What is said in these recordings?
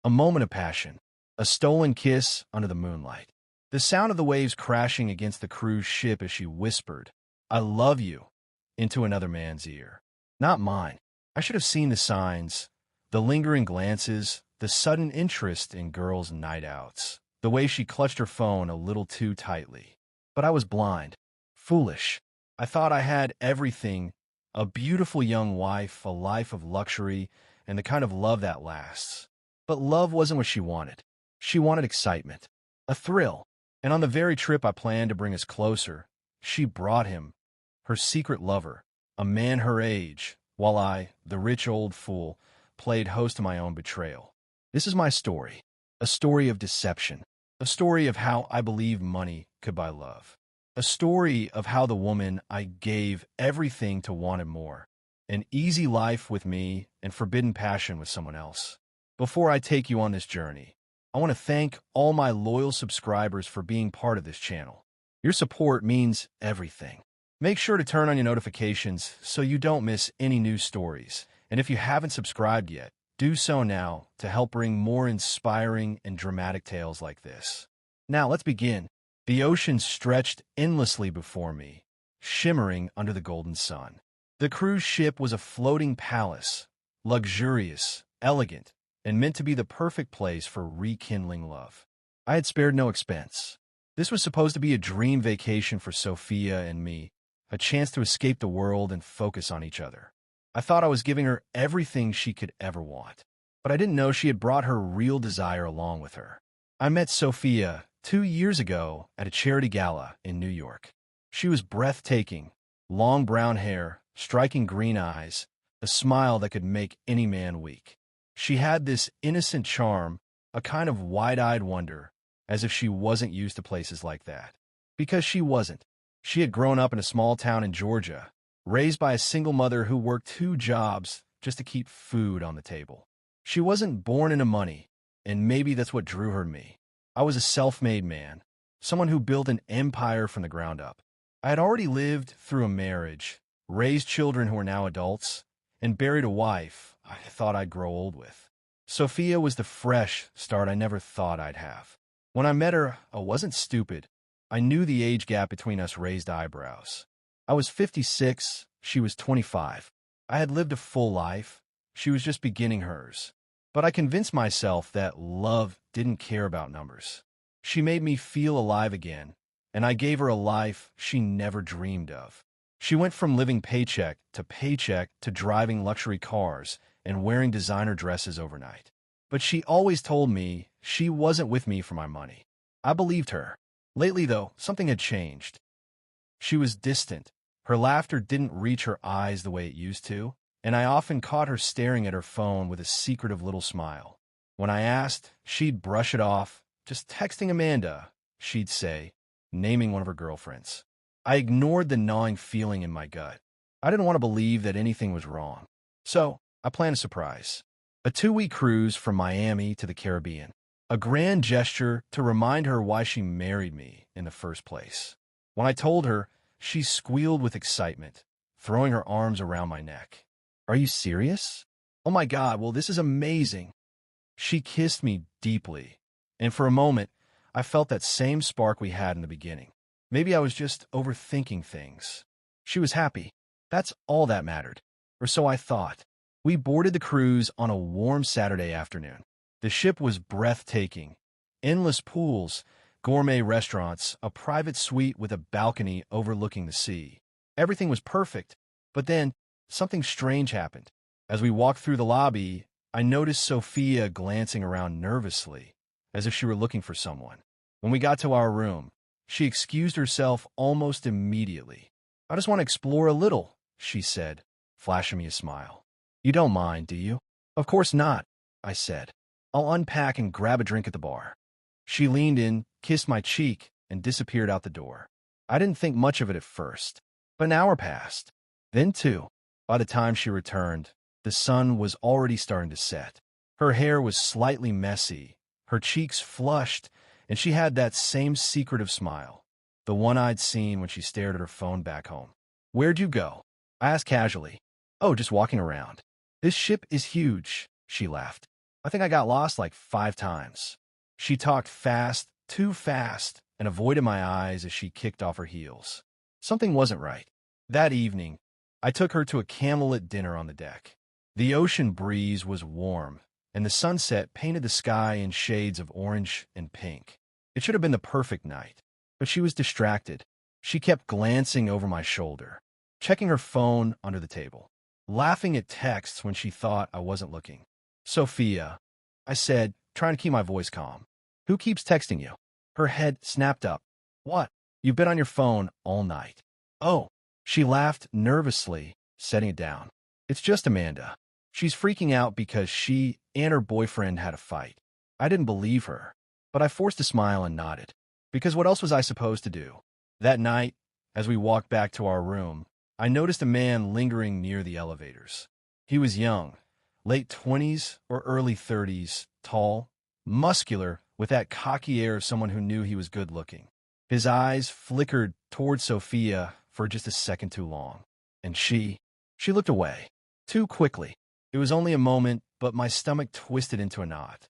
A moment of passion. A stolen kiss under the moonlight. The sound of the waves crashing against the cruise ship as she whispered, "I love you," into another man's ear. Not mine. I should have seen the signs, the lingering glances, the sudden interest in girls' night outs, the way she clutched her phone a little too tightly. But I was blind. Foolish. I thought I had everything: a beautiful young wife, a life of luxury, and the kind of love that lasts. But love wasn't what she wanted. She wanted excitement, a thrill. And on the very trip I planned to bring us closer, she brought him, her secret lover, a man her age, while I, the rich old fool, played host to my own betrayal. This is my story, a story of deception, a story of how I believed money could buy love, a story of how the woman I gave everything to wanted more, an easy life with me and forbidden passion with someone else. Before I take you on this journey, I want to thank all my loyal subscribers for being part of this channel. Your support means everything. Make sure to turn on your notifications so you don't miss any new stories. And if you haven't subscribed yet, do so now to help bring more inspiring and dramatic tales like this. Now let's begin. The ocean stretched endlessly before me, shimmering under the golden sun. The cruise ship was a floating palace, luxurious, elegant, and meant to be the perfect place for rekindling love. I had spared no expense. This was supposed to be a dream vacation for Sophia and me, a chance to escape the world and focus on each other. I thought I was giving her everything she could ever want, but I didn't know she had brought her real desire along with her. I met Sophia 2 years ago at a charity gala in New York. She was breathtaking, long brown hair, striking green eyes, a smile that could make any man weak. She had this innocent charm, a kind of wide-eyed wonder, as if she wasn't used to places like that. Because she wasn't. She had grown up in a small town in Georgia, raised by a single mother who worked 2 jobs just to keep food on the table. She wasn't born into money, and maybe that's what drew her to me. I was a self-made man, someone who built an empire from the ground up. I had already lived through a marriage, raised children who are now adults, and buried a wife I thought I'd grow old with. Sophia was the fresh start I never thought I'd have. When I met her, I wasn't stupid. I knew the age gap between us raised eyebrows. I was 56, she was 25. I had lived a full life. She was just beginning hers. But I convinced myself that love didn't care about numbers. She made me feel alive again, and I gave her a life she never dreamed of. She went from living paycheck to driving luxury cars and wearing designer dresses overnight. But she always told me she wasn't with me for my money. I believed her. Lately, though, something had changed. She was distant. Her laughter didn't reach her eyes the way it used to, and I often caught her staring at her phone with a secretive little smile. When I asked, she'd brush it off. "Just texting Amanda," she'd say, naming one of her girlfriends. I ignored the gnawing feeling in my gut. I didn't want to believe that anything was wrong. So, I planned a surprise. A 2-week cruise from Miami to the Caribbean. A grand gesture to remind her why she married me in the first place. When I told her, she squealed with excitement, throwing her arms around my neck. "Are you serious? Oh my God, well, this is amazing." She kissed me deeply, and for a moment, I felt that same spark we had in the beginning. Maybe I was just overthinking things. She was happy. That's all that mattered. Or so I thought. We boarded the cruise on a warm Saturday afternoon. The ship was breathtaking. Endless pools, gourmet restaurants, a private suite with a balcony overlooking the sea. Everything was perfect. But then, something strange happened. As we walked through the lobby, I noticed Sophia glancing around nervously, as if she were looking for someone. When we got to our room, she excused herself almost immediately. "I just want to explore a little," she said, flashing me a smile. "You don't mind, do you?" "Of course not," I said. "I'll unpack and grab a drink at the bar." She leaned in, kissed my cheek, and disappeared out the door. I didn't think much of it at first, but an hour passed. Then 2. By the time she returned, the sun was already starting to set. Her hair was slightly messy, her cheeks flushed, and she had that same secretive smile, the one I'd seen when she stared at her phone back home. "Where'd you go?" I asked casually. "Oh, just walking around." "This ship is huge," she laughed. I think I got lost like 5 times. She talked fast, too fast, and avoided my eyes as she kicked off her heels. Something wasn't right. That evening, I took her to a candlelit dinner on the deck. The ocean breeze was warm, and the sunset painted the sky in shades of orange and pink. It should have been the perfect night, but she was distracted. She kept glancing over my shoulder, checking her phone under the table, laughing at texts when she thought I wasn't looking. Sophia, I said, trying to keep my voice calm. Who keeps texting you? Her head snapped up. What? You've been on your phone all night. Oh, she laughed nervously, setting it down. It's just Amanda. She's freaking out because she and her boyfriend had a fight. I didn't believe her, but I forced a smile and nodded. Because what else was I supposed to do? That night, as we walked back to our room, I noticed a man lingering near the elevators. He was young, late 20s or early 30s, tall, muscular, with that cocky air of someone who knew he was good-looking. His eyes flickered toward Sophia for just a second too long, and she looked away, too quickly. It was only a moment, but my stomach twisted into a knot.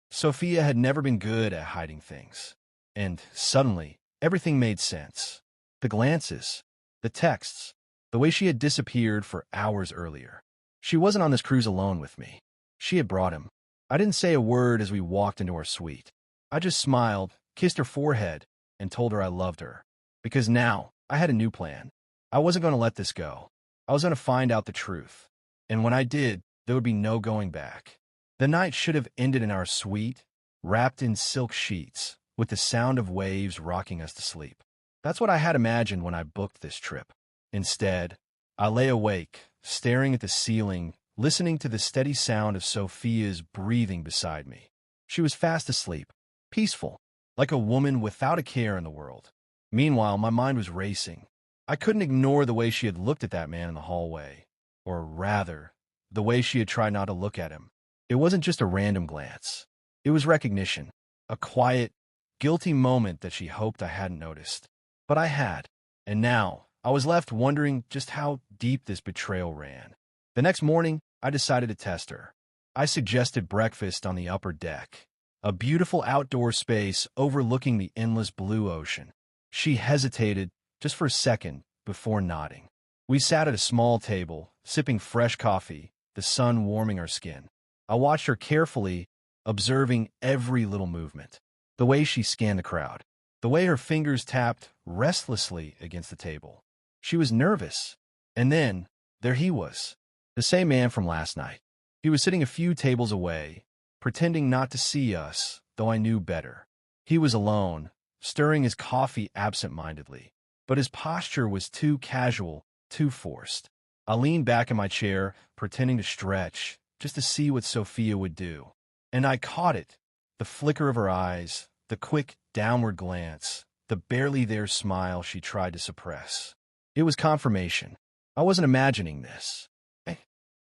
Sophia had never been good at hiding things, and suddenly, everything made sense. The glances, the texts, the way she had disappeared for hours earlier. She wasn't on this cruise alone with me. She had brought him. I didn't say a word as we walked into our suite. I just smiled, kissed her forehead, and told her I loved her. Because now, I had a new plan. I wasn't going to let this go. I was going to find out the truth. And when I did, there would be no going back. The night should have ended in our suite, wrapped in silk sheets, with the sound of waves rocking us to sleep. That's what I had imagined when I booked this trip. Instead, I lay awake, staring at the ceiling, listening to the steady sound of Sophia's breathing beside me. She was fast asleep, peaceful, like a woman without a care in the world. Meanwhile, my mind was racing. I couldn't ignore the way she had looked at that man in the hallway. Or rather, the way she had tried not to look at him. It wasn't just a random glance. It was recognition, a quiet, guilty moment that she hoped I hadn't noticed. But I had, and now I was left wondering just how deep this betrayal ran. The next morning, I decided to test her. I suggested breakfast on the upper deck, a beautiful outdoor space overlooking the endless blue ocean. She hesitated just for a second before nodding. We sat at a small table, sipping fresh coffee, the sun warming our skin. I watched her carefully, observing every little movement. The way she scanned the crowd. The way her fingers tapped restlessly against the table. She was nervous. And then, there he was. The same man from last night. He was sitting a few tables away, pretending not to see us, though I knew better. He was alone, stirring his coffee absent-mindedly. But his posture was too casual, too forced. I leaned back in my chair, pretending to stretch, just to see what Sophia would do. And I caught it. The flicker of her eyes, the quick downward glance, the barely there smile she tried to suppress. It was confirmation. I wasn't imagining this.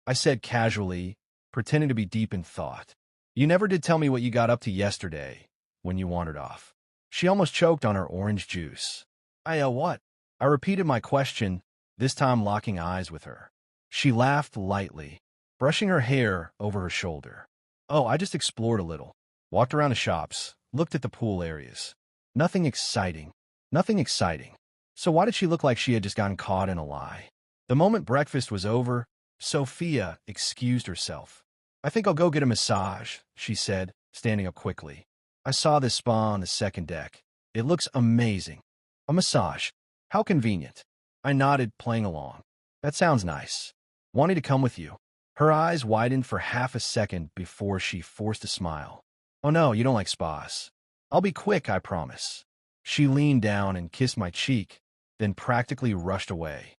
I said casually, pretending to be deep in thought. You never did tell me what you got up to yesterday, when you wandered off. She almost choked on her orange juice. What? I repeated my question, this time locking eyes with her. She laughed lightly, brushing her hair over her shoulder. Oh, I just explored a little. Walked around the shops, looked at the pool areas. Nothing exciting. Nothing exciting. So why did she look like she had just gotten caught in a lie? The moment breakfast was over, Sophia excused herself. I think I'll go get a massage, she said, standing up quickly. I saw this spa on the second deck. It looks amazing. A massage. How convenient. I nodded, playing along. That sounds nice. Wanting to come with you. Her eyes widened for half a second before she forced a smile. Oh no, you don't like spas. I'll be quick, I promise. She leaned down and kissed my cheek, then practically rushed away.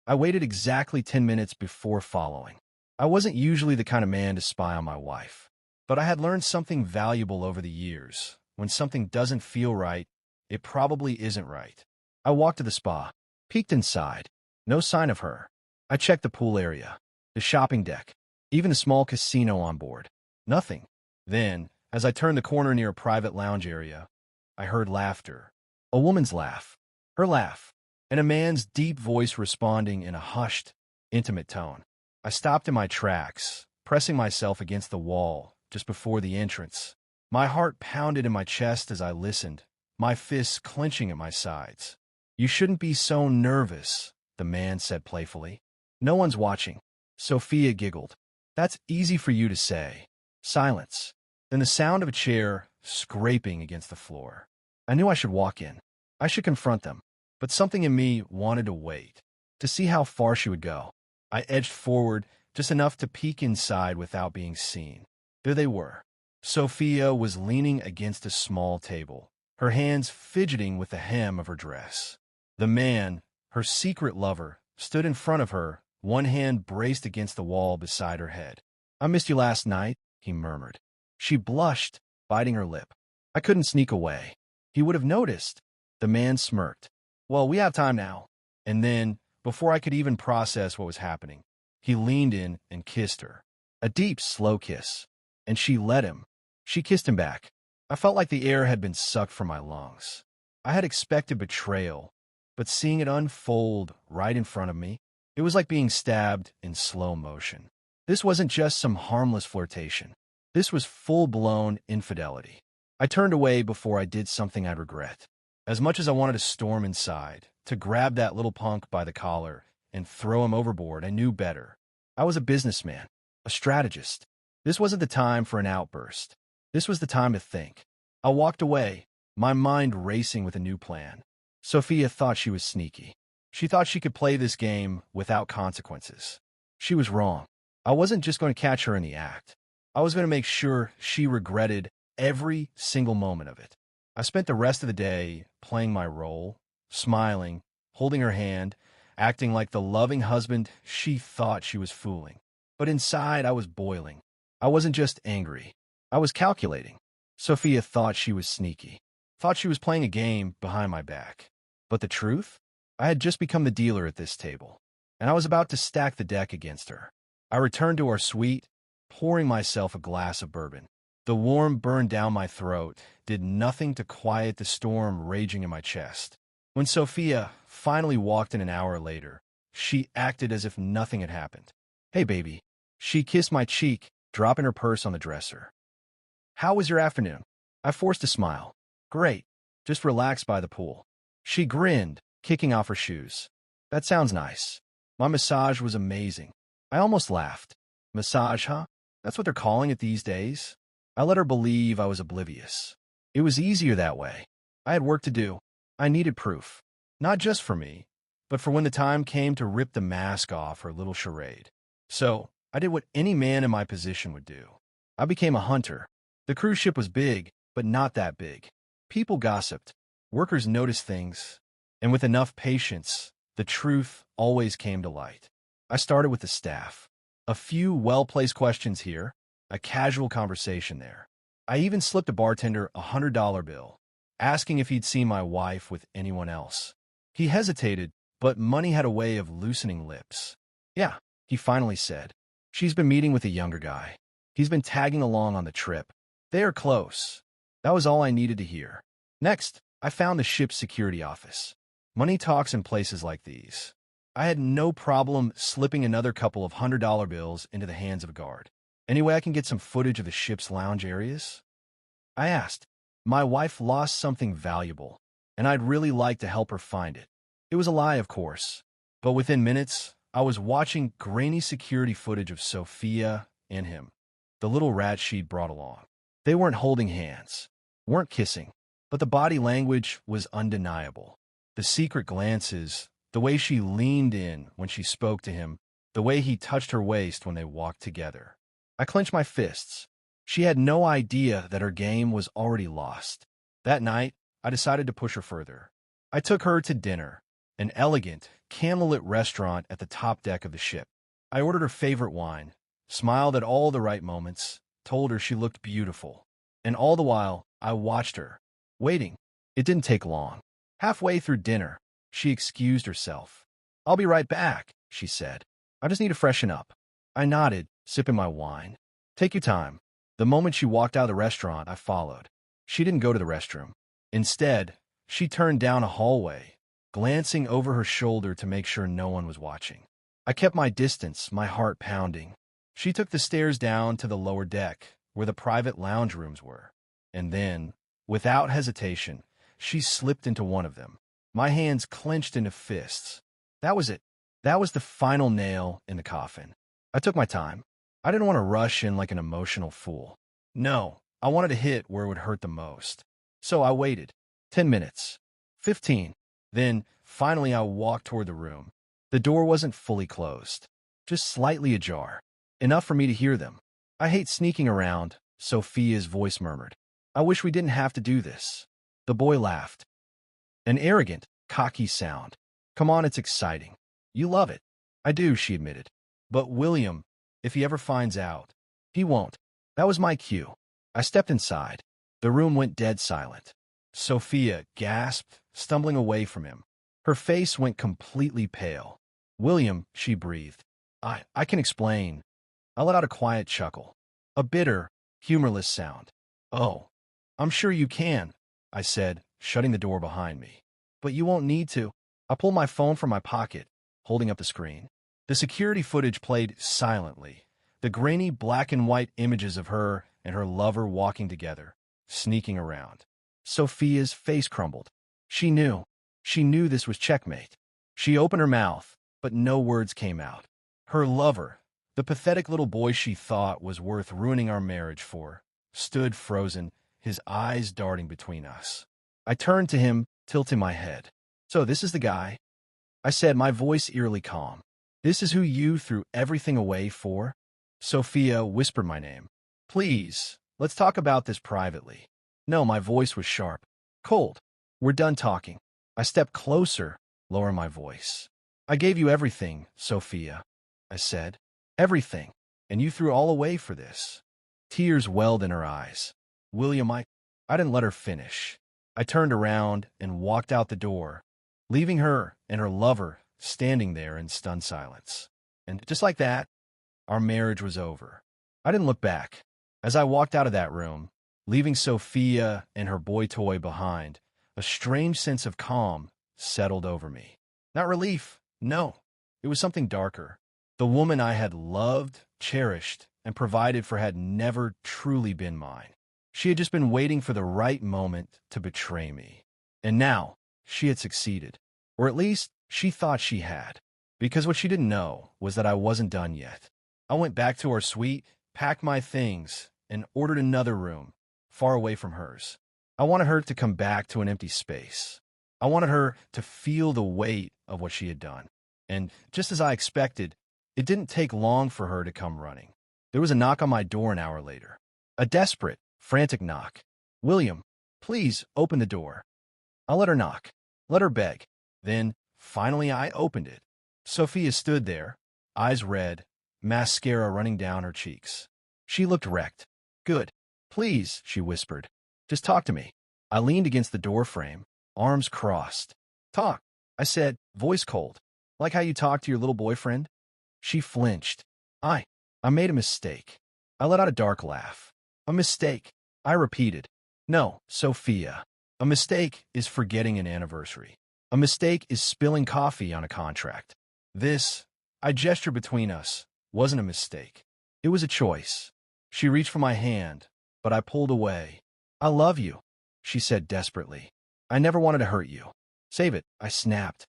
I waited exactly 10 minutes before following. I wasn't usually the kind of man to spy on my wife, but I had learned something valuable over the years. When something doesn't feel right, it probably isn't right. I walked to the spa, peeked inside. No sign of her. I checked the pool area, the shopping deck, even a small casino on board. Nothing. Then, as I turned the corner near a private lounge area, I heard laughter. A woman's laugh. Her laugh. And a man's deep voice responding in a hushed, intimate tone. I stopped in my tracks, pressing myself against the wall just before the entrance. My heart pounded in my chest as I listened, my fists clenching at my sides. "You shouldn't be so nervous," the man said playfully. "No one's watching." Sophia giggled. "That's easy for you to say." Silence. Then the sound of a chair scraping against the floor. I knew I should walk in. I should confront them. But something in me wanted to wait, to see how far she would go. I edged forward just enough to peek inside without being seen. There they were. Sophia was leaning against a small table, her hands fidgeting with the hem of her dress. The man, her secret lover, stood in front of her, one hand braced against the wall beside her head. "I missed you last night," he murmured. She blushed, biting her lip. I couldn't sneak away. He would have noticed. The man smirked. "Well, we have time now." And then, before I could even process what was happening, he leaned in and kissed her. A deep, slow kiss. And she let him. She kissed him back. I felt like the air had been sucked from my lungs. I had expected betrayal, but seeing it unfold right in front of me, it was like being stabbed in slow motion. This wasn't just some harmless flirtation. This was full-blown infidelity. I turned away before I did something I'd regret. As much as I wanted to storm inside, to grab that little punk by the collar and throw him overboard, I knew better. I was a businessman, a strategist. This wasn't the time for an outburst. This was the time to think. I walked away, my mind racing with a new plan. Sophia thought she was sneaky. She thought she could play this game without consequences. She was wrong. I wasn't just going to catch her in the act. I was going to make sure she regretted every single moment of it. I spent the rest of the day playing my role, smiling, holding her hand, acting like the loving husband she thought she was fooling. But inside, I was boiling. I wasn't just angry. I was calculating. Sophia thought she was sneaky, thought she was playing a game behind my back. But the truth? I had just become the dealer at this table, and I was about to stack the deck against her. I returned to our suite, pouring myself a glass of bourbon. The warm burn down my throat did nothing to quiet the storm raging in my chest. When Sophia finally walked in an hour later, she acted as if nothing had happened. "Hey, baby." She kissed my cheek, dropping her purse on the dresser. "How was your afternoon?" I forced a smile. "Great. Just relaxed by the pool." She grinned, kicking off her shoes. "That sounds nice. My massage was amazing." I almost laughed. "Massage, huh? That's what they're calling it these days?" I let her believe I was oblivious. It was easier that way. I had work to do. I needed proof. Not just for me, but for when the time came to rip the mask off her little charade. So, I did what any man in my position would do. I became a hunter. The cruise ship was big, but not that big. People gossiped. Workers noticed things. And with enough patience, the truth always came to light. I started with the staff. A few well-placed questions here, a casual conversation there. I even slipped a bartender a $100 bill, asking if he'd seen my wife with anyone else. He hesitated, but money had a way of loosening lips. "Yeah," he finally said. "She's been meeting with a younger guy. He's been tagging along on the trip. They are close." That was all I needed to hear. Next, I found the ship's security office. Money talks in places like these. I had no problem slipping another couple of $100 bills into the hands of a guard. "Any way I can get some footage of the ship's lounge areas?" I asked. My wife lost something valuable, and I'd really like to help her find it. It was a lie, of course, but within minutes, I was watching grainy security footage of Sophia and him, the little rat she'd brought along. They weren't holding hands, weren't kissing, but the body language was undeniable. The secret glances, the way she leaned in when she spoke to him, the way he touched her waist when they walked together. I clenched my fists. She had no idea that her game was already lost. That night, I decided to push her further. I took her to dinner, an elegant, candlelit restaurant at the top deck of the ship. I ordered her favorite wine, smiled at all the right moments, told her she looked beautiful. And all the while, I watched her, waiting. It didn't take long. Halfway through dinner, she excused herself. "I'll be right back," she said. "I just need to freshen up." I nodded, sipping my wine. "Take your time." The moment she walked out of the restaurant, I followed. She didn't go to the restroom. Instead, she turned down a hallway, glancing over her shoulder to make sure no one was watching. I kept my distance, my heart pounding. She took the stairs down to the lower deck, where the private lounge rooms were. And then, without hesitation, she slipped into one of them. My hands clenched into fists. That was it. That was the final nail in the coffin. I took my time. I didn't want to rush in like an emotional fool. No, I wanted to hit where it would hurt the most. So I waited. 10 minutes. 15. Then, finally, I walked toward the room. The door wasn't fully closed, just slightly ajar. Enough for me to hear them. I hate sneaking around, Sophia's voice murmured. I wish we didn't have to do this. The boy laughed. An arrogant, cocky sound. Come on, it's exciting. You love it. I do, she admitted. But William, if he ever finds out, he won't. That was my cue. I stepped inside. The room went dead silent. Sophia gasped, stumbling away from him. Her face went completely pale. William, she breathed. I can explain. I let out a quiet chuckle. A bitter, humorless sound. Oh, I'm sure you can, I said, shutting the door behind me. But you won't need to. I pulled my phone from my pocket, holding up the screen. The security footage played silently. The grainy black and white images of her and her lover walking together, sneaking around. Sophia's face crumbled. She knew. She knew this was checkmate. She opened her mouth, but no words came out. Her lover, the pathetic little boy she thought was worth ruining our marriage for, stood frozen, his eyes darting between us. I turned to him, tilting my head. So this is the guy? I said, my voice eerily calm. This is who you threw everything away for? Sophia whispered my name. Please, let's talk about this privately. No, my voice was sharp. Cold. We're done talking. I stepped closer, lowering my voice. I gave you everything, Sophia, I said. Everything. And you threw all away for this. Tears welled in her eyes. William, I didn't let her finish. I turned around and walked out the door, leaving her and her lover standing there in stunned silence. And just like that, our marriage was over. I didn't look back. As I walked out of that room, leaving Sophia and her boy toy behind, a strange sense of calm settled over me. Not relief, no. It was something darker. The woman I had loved, cherished, and provided for had never truly been mine. She had just been waiting for the right moment to betray me. And now, she had succeeded. Or at least, she thought she had. Because what she didn't know was that I wasn't done yet. I went back to our suite, packed my things, and ordered another room, far away from hers. I wanted her to come back to an empty space. I wanted her to feel the weight of what she had done. And just as I expected, it didn't take long for her to come running. There was a knock on my door an hour later. A desperate, frantic knock. William, please open the door. I let her knock, let her beg. Then, finally, I opened it. Sophia stood there, eyes red, mascara running down her cheeks. She looked wrecked. Good. Please, she whispered. Just talk to me. I leaned against the door frame, arms crossed. Talk, I said, voice cold. Like how you talk to your little boyfriend? She flinched. I made a mistake. I let out a dark laugh. A mistake, I repeated. No, Sophia. A mistake is forgetting an anniversary. A mistake is spilling coffee on a contract. This, I gestured between us, wasn't a mistake. It was a choice. She reached for my hand, but I pulled away. I love you, she said desperately. I never wanted to hurt you. Save it, I snapped.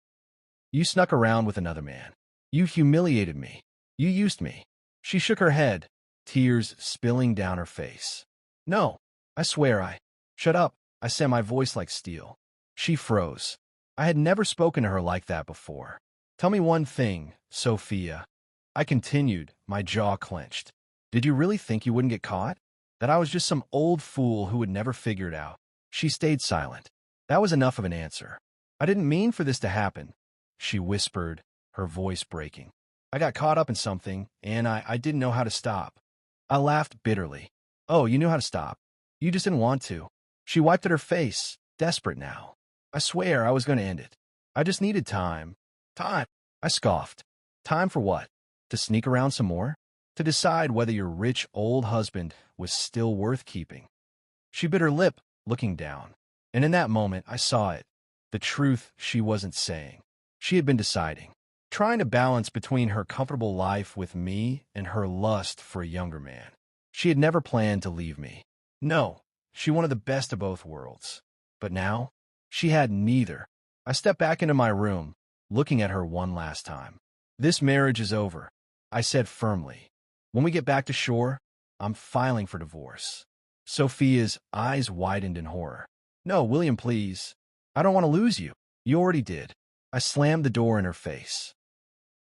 You snuck around with another man. You humiliated me. You used me. She shook her head, tears spilling down her face. No, I swear I. Shut up, I said, my voice like steel. She froze. I had never spoken to her like that before. Tell me one thing, Sophia. I continued, my jaw clenched. Did you really think you wouldn't get caught? That I was just some old fool who would never figure it out? She stayed silent. That was enough of an answer. I didn't mean for this to happen, she whispered, her voice breaking. I got caught up in something, and I didn't know how to stop. I laughed bitterly. Oh, you knew how to stop. You just didn't want to. She wiped at her face, desperate now. I swear I was going to end it. I just needed time. Time, I scoffed. Time for what? To sneak around some more? To decide whether your rich old husband was still worth keeping? She bit her lip, looking down. And in that moment, I saw it. The truth she wasn't saying. She had been deciding. trying to balance between her comfortable life with me and her lust for a younger man. She had never planned to leave me. No, she wanted the best of both worlds. But now, she had neither. I stepped back into my room, looking at her one last time. This marriage is over, I said firmly. When we get back to shore, I'm filing for divorce. Sophia's eyes widened in horror. No, William, please. I don't want to lose you. You already did. I slammed the door in her face.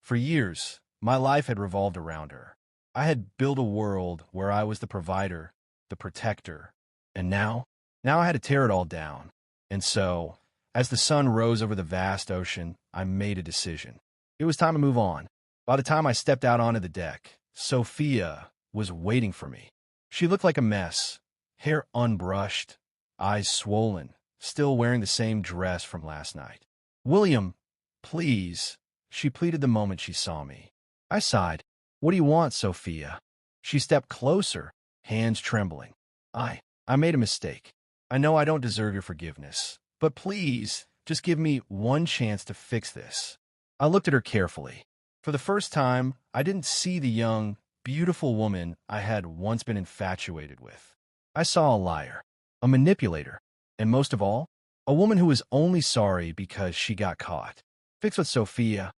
For years, my life had revolved around her. I had built a world where I was the provider, the protector, and now I had to tear it all down. And so, as the sun rose over the vast ocean, I made a decision. It was time to move on. By the time I stepped out onto the deck, Sophia was waiting for me. She looked like a mess, hair unbrushed, eyes swollen, still wearing the same dress from last night. William, please, she pleaded the moment she saw me. I sighed. What do you want, Sophia? She stepped closer, hands trembling. I made a mistake. I know I don't deserve your forgiveness, but please, just give me one chance to fix this. I looked at her carefully. For the first time, I didn't see the young, beautiful woman I had once been infatuated with. I saw a liar, a manipulator, and most of all, a woman who was only sorry because she got caught. Fix what, Sophia?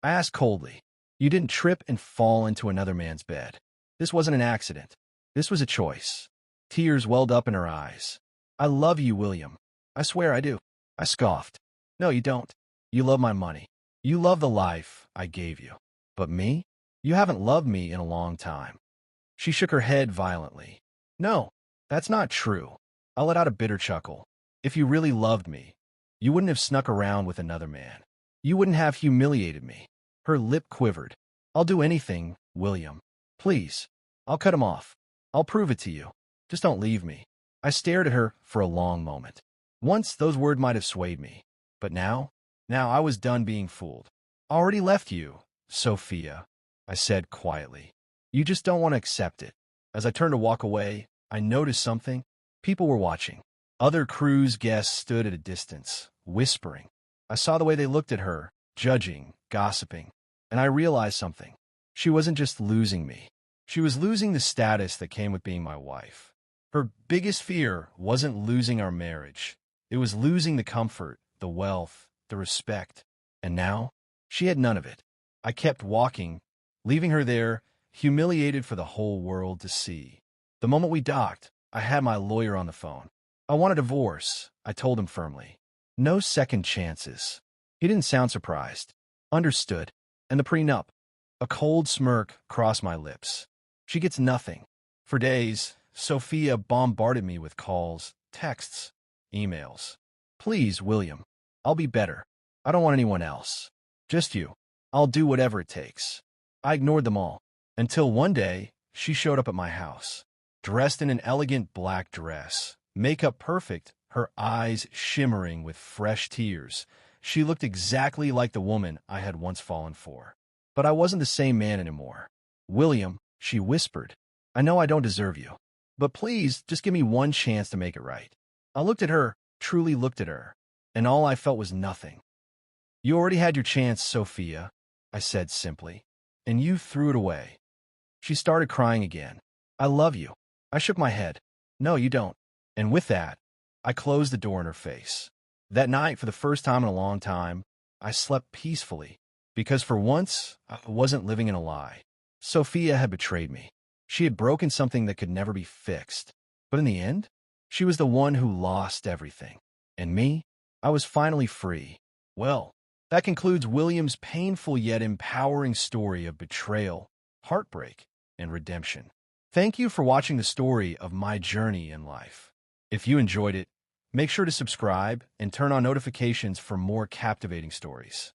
I asked coldly. You didn't trip and fall into another man's bed. This wasn't an accident. This was a choice. Tears welled up in her eyes. I love you, William. I swear I do. I scoffed. No, you don't. You love my money. You love the life I gave you. But me? You haven't loved me in a long time. She shook her head violently. No, that's not true. I let out a bitter chuckle. If you really loved me, you wouldn't have snuck around with another man. You wouldn't have humiliated me. Her lip quivered. I'll do anything, William. Please. I'll cut him off. I'll prove it to you. Just don't leave me. I stared at her for a long moment. Once those words might have swayed me. But now I was done being fooled. I already left you, Sophia, I said quietly. You just don't want to accept it. As I turned to walk away, I noticed something. People were watching. Other cruise guests stood at a distance, whispering. I saw the way they looked at her, judging, gossiping, and I realized something. She wasn't just losing me. She was losing the status that came with being my wife. Her biggest fear wasn't losing our marriage. It was losing the comfort, the wealth, the respect. And now, she had none of it. I kept walking, leaving her there, humiliated for the whole world to see. The moment we docked, I had my lawyer on the phone. I want a divorce, I told him firmly. No second chances. He didn't sound surprised. Understood. And the prenup. A cold smirk crossed my lips. She gets nothing. For days, Sophia bombarded me with calls, texts, emails. Please, William. I'll be better. I don't want anyone else. Just you. I'll do whatever it takes. I ignored them all. Until one day, she showed up at my house. Dressed in an elegant black dress, makeup perfect, her eyes shimmering with fresh tears. She looked exactly like the woman I had once fallen for. But I wasn't the same man anymore. William, she whispered, I know I don't deserve you, but please just give me one chance to make it right. I looked at her, truly looked at her, and all I felt was nothing. You already had your chance, Sophia, I said simply, and you threw it away. She started crying again. I love you. I shook my head. No, you don't. And with that, I closed the door in her face. That night, for the first time in a long time, I slept peacefully, because for once, I wasn't living in a lie. Sophia had betrayed me. She had broken something that could never be fixed. But in the end, she was the one who lost everything. And me, I was finally free. Well, that concludes William's painful yet empowering story of betrayal, heartbreak, and redemption. Thank you for watching the story of my journey in life. If you enjoyed it, make sure to subscribe and turn on notifications for more captivating stories.